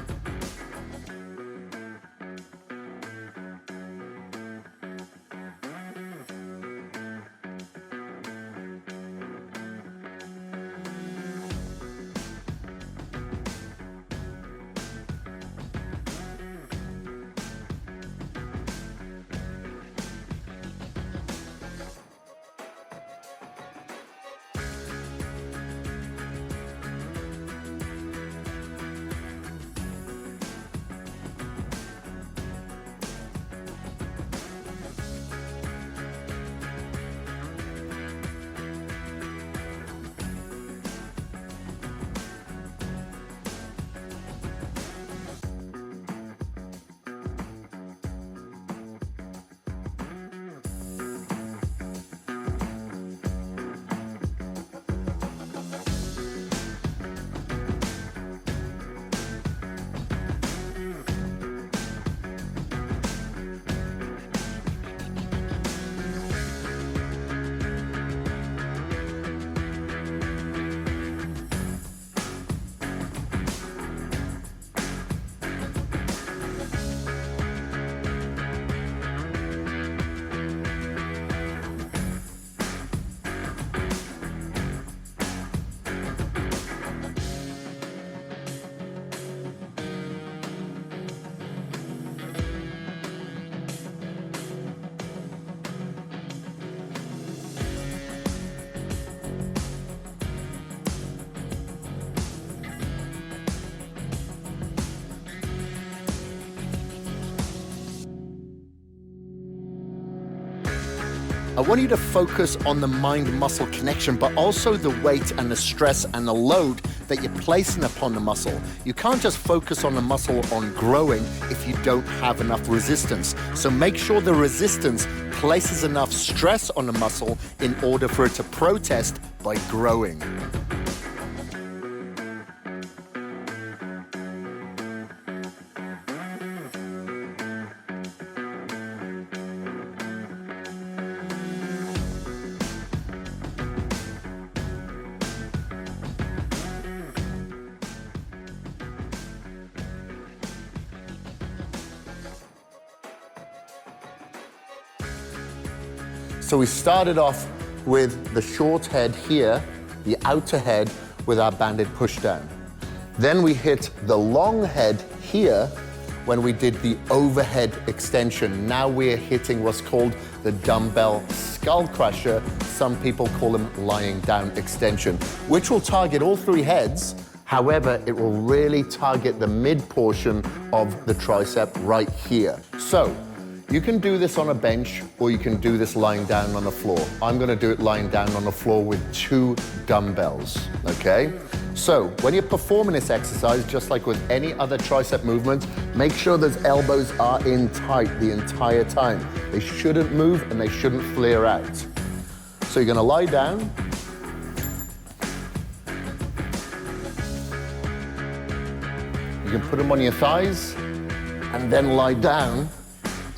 I want you to focus on the mind-muscle connection, but also the weight and the stress and the load that you're placing upon the muscle. You can't just focus on the muscle on growing if you don't have enough resistance. So make sure the resistance places enough stress on the muscle in order for it to protest by growing. So we started off with the short head here, the outer head with our banded push down. Then we hit the long head here when we did the overhead extension. Now we're hitting what's called the dumbbell skull crusher. Some people call them lying down extension, which will target all three heads. However, it will really target the mid portion of the tricep right here. So you can do this on a bench or you can do this lying down on the floor. I'm gonna do it lying down on the floor with 2 dumbbells, okay? So when you're performing this exercise, just like with any other tricep movement, make sure those elbows are in tight the entire time. They shouldn't move and they shouldn't flare out. So you're gonna lie down. You can put them on your thighs and then lie down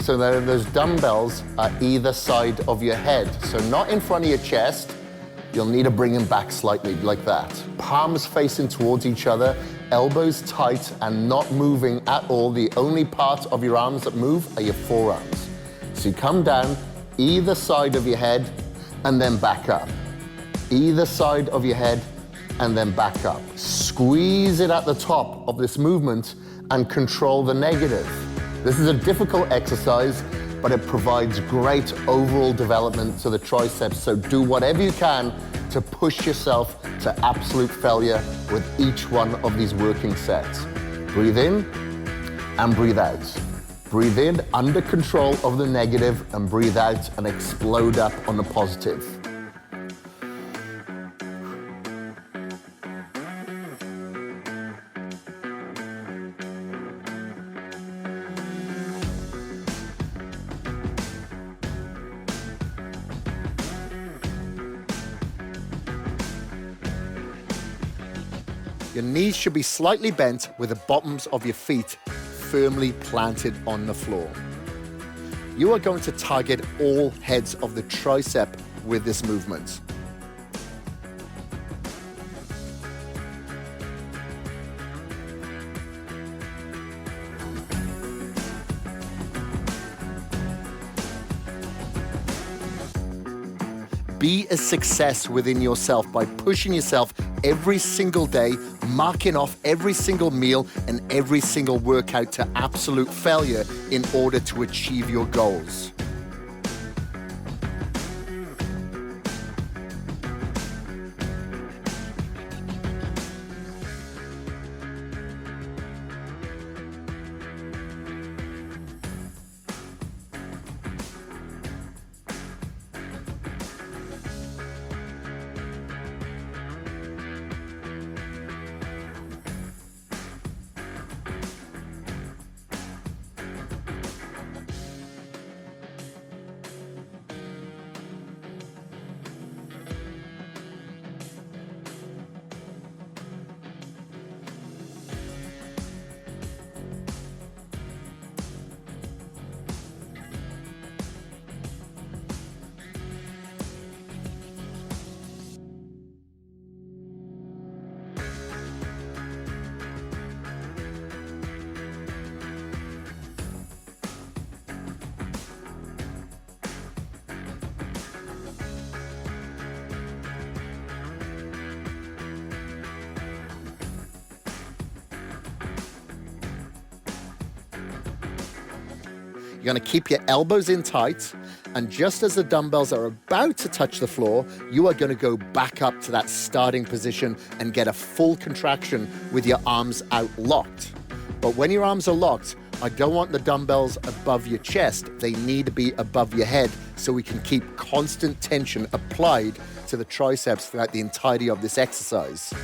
so that those dumbbells are either side of your head. So not in front of your chest. You'll need to bring them back slightly like that. Palms facing towards each other, elbows tight and not moving at all. The only part of your arms that move are your forearms. So you come down either side of your head and then back up. Either side of your head and then back up. Squeeze it at the top of this movement and control the negative. This is a difficult exercise, but it provides great overall development to the triceps. So do whatever you can to push yourself to absolute failure with each one of these working sets. Breathe in and breathe out. Breathe in under control of the negative and breathe out and explode up on the positive. Your knees should be slightly bent with the bottoms of your feet firmly planted on the floor. You are going to target all heads of the tricep with this movement. Be a success within yourself by pushing yourself every single day, marking off every single meal and every single workout to absolute failure in order to achieve your goals. You're gonna keep your elbows in tight, and just as the dumbbells are about to touch the floor, you are gonna go back up to that starting position and get a full contraction with your arms out locked. But when your arms are locked, I don't want the dumbbells above your chest. They need to be above your head so we can keep constant tension applied to the triceps throughout the entirety of this exercise.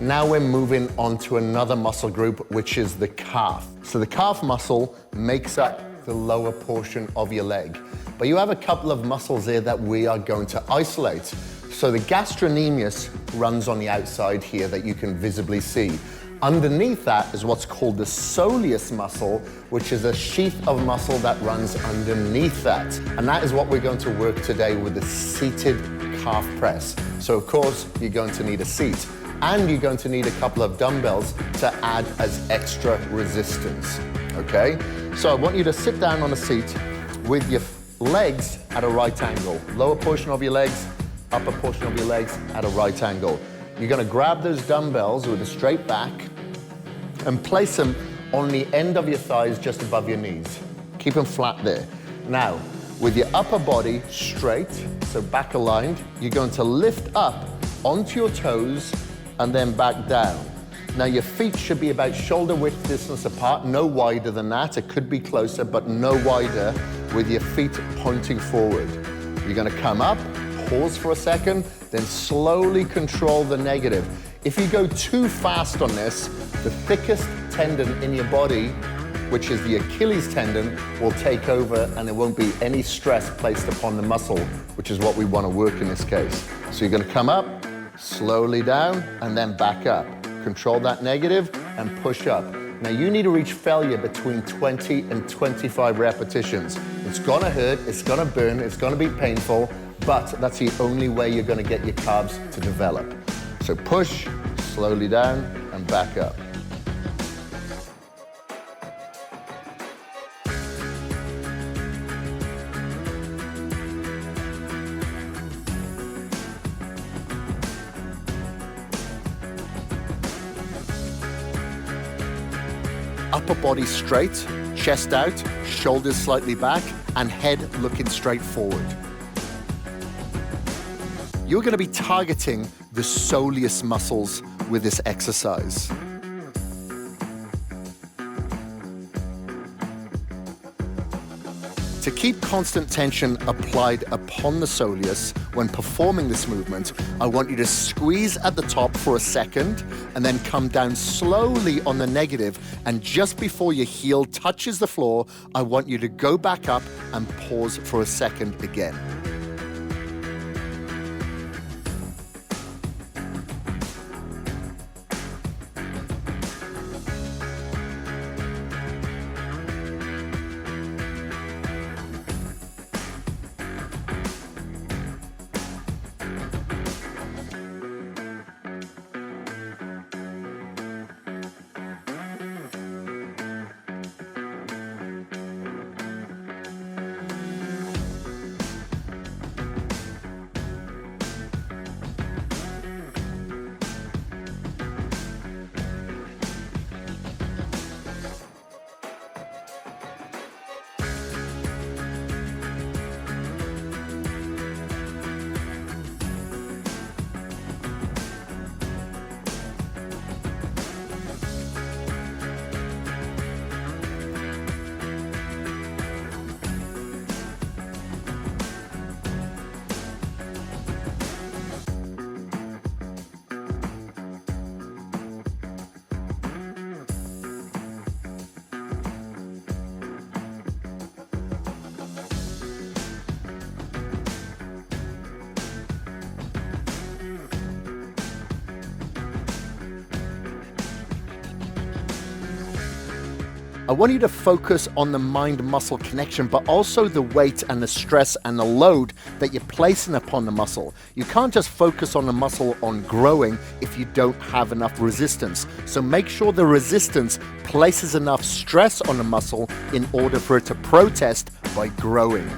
Now we're moving on to another muscle group, which is the calf. So the calf muscle makes up the lower portion of your leg. But you have a couple of muscles here that we are going to isolate. So the gastrocnemius runs on the outside here that you can visibly see. Underneath that is what's called the soleus muscle, which is a sheath of muscle that runs underneath that. And that is what we're going to work today with the seated calf press. So of course, you're going to need a seat. And you're going to need a couple of dumbbells to add as extra resistance, okay? So I want you to sit down on a seat with your legs at a right angle. Lower portion of your legs, upper portion of your legs at a right angle. You're gonna grab those dumbbells with a straight back and place them on the end of your thighs just above your knees. Keep them flat there. Now, with your upper body straight, so back aligned, you're going to lift up onto your toes and then back down. Now your feet should be about shoulder width distance apart, no wider than that. It could be closer, but no wider, with your feet pointing forward. You're gonna come up, pause for a second, then slowly control the negative. If you go too fast on this, the thickest tendon in your body, which is the Achilles tendon, will take over and there won't be any stress placed upon the muscle, which is what we wanna work in this case. So you're gonna come up, slowly down, and then back up. Control that negative and push up. Now you need to reach failure between 20 and 25 repetitions. It's gonna hurt, it's gonna burn, it's gonna be painful, but that's the only way you're gonna get your calves to develop. So push, slowly down, and back up. Upper body straight, chest out, shoulders slightly back, and head looking straight forward. You're going to be targeting the soleus muscles with this exercise. To keep constant tension applied upon the soleus when performing this movement, I want you to squeeze at the top for a second and then come down slowly on the negative, and just before your heel touches the floor, I want you to go back up and pause for a second again. I want you to focus on the mind-muscle connection, but also the weight and the stress and the load that you're placing upon the muscle. You can't just focus on the muscle on growing if you don't have enough resistance. So make sure the resistance places enough stress on the muscle in order for it to protest by growing.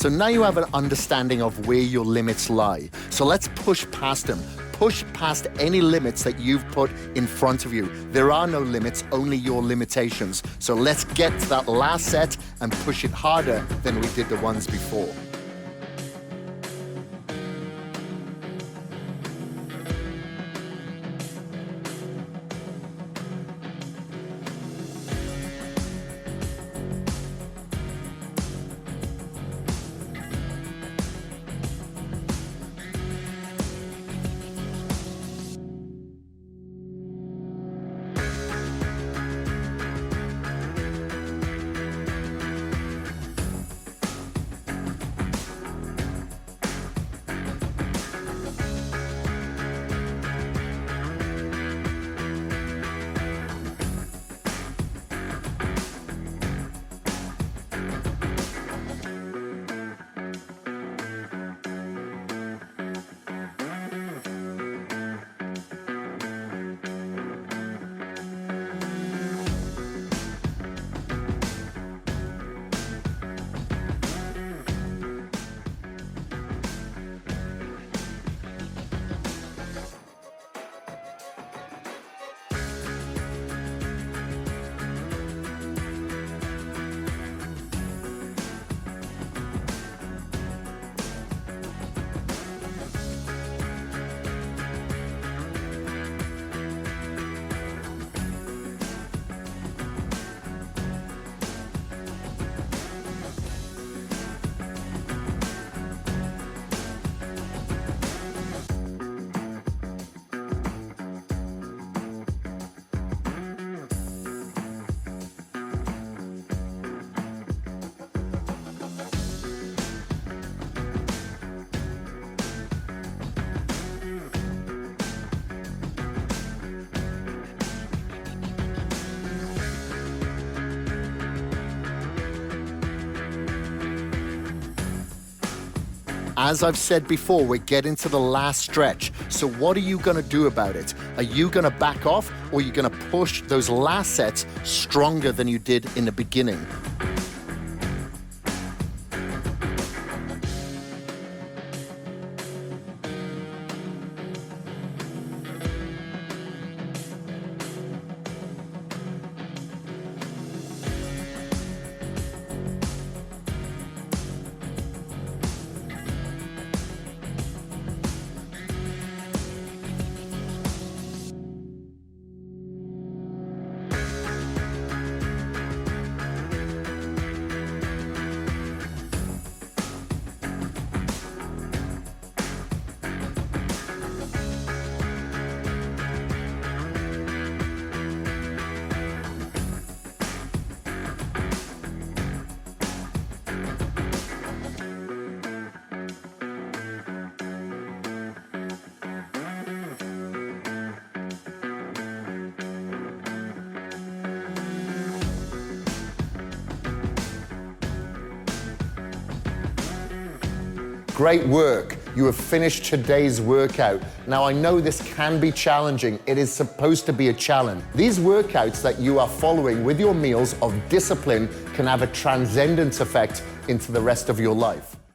So now you have an understanding of where your limits lie. So let's push past them. Push past any limits that you've put in front of you. There are no limits, only your limitations. So let's get to that last set and push it harder than we did the ones before. As I've said before, we're getting to the last stretch. So what are you gonna do about it? Are you gonna back off, or are you gonna push those last sets stronger than you did in the beginning? Great work. You have finished today's workout. Now, I know this can be challenging. It is supposed to be a challenge. These workouts that you are following with your meals of discipline can have a transcendent effect into the rest of your life.